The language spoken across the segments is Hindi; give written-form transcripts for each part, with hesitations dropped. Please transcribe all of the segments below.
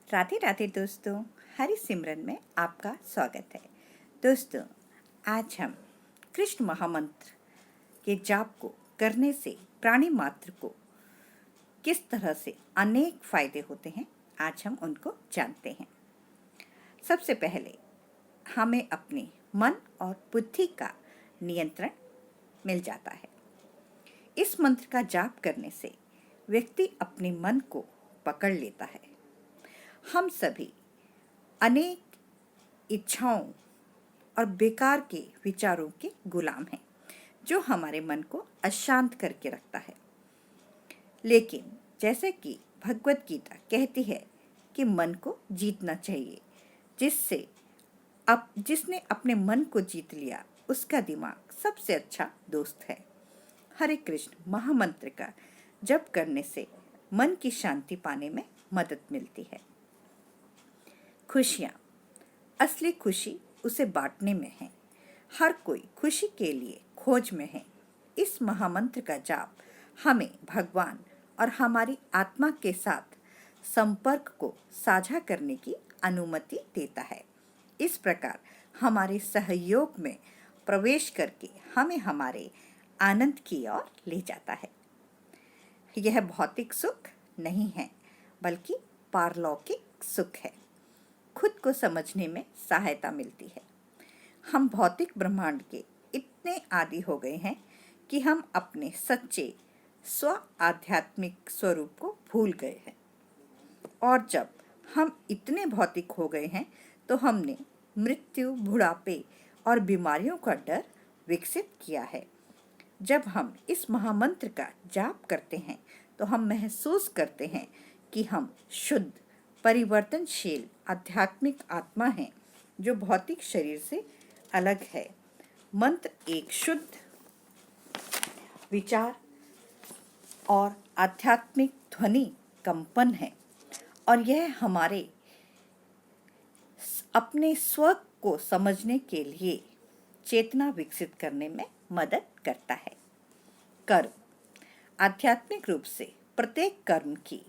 राधे राधे दोस्तों, हरि सिमरन में आपका स्वागत है। दोस्तों, आज हम कृष्ण महामंत्र के जाप को करने से प्राणी मात्र को किस तरह से अनेक फायदे होते हैं, आज हम उनको जानते हैं। सबसे पहले हमें अपने मन और बुद्धि का नियंत्रण मिल जाता है। इस मंत्र का जाप करने से व्यक्ति अपने मन को पकड़ लेता है। हम सभी अनेक इच्छाओं और बेकार के विचारों के गुलाम हैं, जो हमारे मन को अशांत करके रखता है। लेकिन जैसे कि भगवत गीता कहती है कि मन को जीतना चाहिए, जिसने अपने मन को जीत लिया उसका दिमाग सबसे अच्छा दोस्त है। हरे कृष्ण महामंत्र का जप करने से मन की शांति पाने में मदद मिलती है। खुशियाँ, असली खुशी उसे बांटने में है। हर कोई खुशी के लिए खोज में है। इस महामंत्र का जाप हमें भगवान और हमारी आत्मा के साथ संपर्क को साझा करने की अनुमति देता है। इस प्रकार हमारे सहयोग में प्रवेश करके हमें हमारे आनंद की ओर ले जाता है। यह भौतिक सुख नहीं है, बल्कि पारलौकिक सुख है। खुद को समझने में सहायता मिलती है। हम भौतिक ब्रह्मांड के इतने आदी हो गए हैं कि हम अपने सच्चे स्व आध्यात्मिक स्वरूप को भूल गए हैं। और जब हम इतने भौतिक हो गए हैं तो हमने मृत्यु, बुढ़ापे और बीमारियों का डर विकसित किया है। जब हम इस महामंत्र का जाप करते हैं तो हम महसूस करते हैं कि हम शुद्ध, परिवर्तनशील आध्यात्मिक आत्मा है, जो भौतिक शरीर से अलग है। मंत्र एक शुद्ध विचार और आध्यात्मिक ध्वनि कंपन है, और यह हमारे अपने स्व को समझने के लिए चेतना विकसित करने में मदद करता है। कर्म, आध्यात्मिक रूप से प्रत्येक कर्म की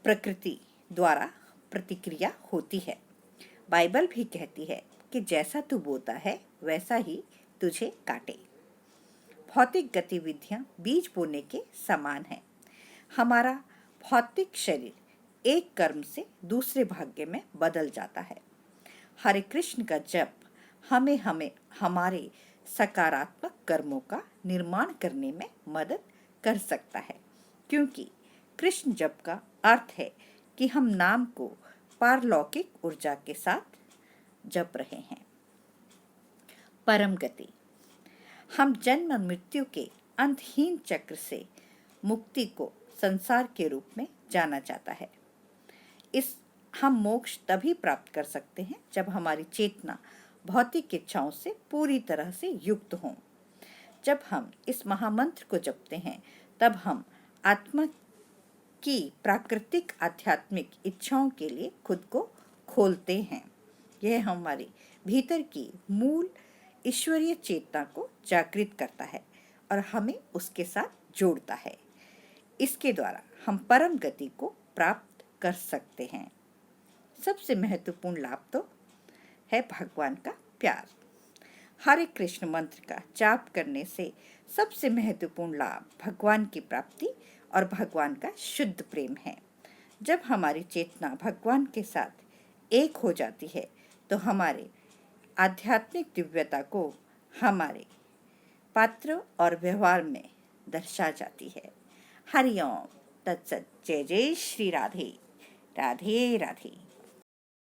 प्रकृति द्वारा प्रतिक्रिया होती है। बाइबल भी कहती है कि जैसा तू बोता है वैसा ही तुझे काटे। भौतिक गतिविधियां बीज बोने के समान है। हमारा भौतिक शरीर एक कर्म से दूसरे भाग्य में बदल जाता है। हरे कृष्ण का जप हमें हमारे सकारात्मक कर्मों का निर्माण करने में मदद कर सकता है, क्योंकि कृष्ण जप का अर्थ है कि हम नाम को पारलौकिक ऊर्जा के साथ जप रहे हैं। परम गति, हम जन्म मृत्यु के अंतहीन चक्र से मुक्ति को संसार के रूप में जाना जाता है। हम मोक्ष तभी प्राप्त कर सकते हैं जब हमारी चेतना भौतिक इच्छाओं से पूरी तरह से युक्त हों। जब हम इस महामंत्र को जपते हैं तब हम आत्मा की प्राकृतिक आध्यात्मिक इच्छाओं के लिए खुद को खोलते हैं। यह हमारे भीतर की मूल ईश्वरीय चेतना को जागृत करता है और हमें उसके साथ जोड़ता है। इसके द्वारा हम परम गति को प्राप्त कर सकते हैं। सबसे महत्वपूर्ण लाभ तो है भगवान का प्यार। हरे कृष्ण मंत्र का जाप करने से सबसे महत्वपूर्ण लाभ भगवान की प्राप्ति और भगवान का शुद्ध प्रेम है। जब हमारी चेतना भगवान के साथ एक हो जाती है तो हमारे आध्यात्मिक दिव्यता को हमारे पात्र और व्यवहार में दर्शा जाती है। हरि ओम तत्सत। जय जय श्री राधे। राधे राधे।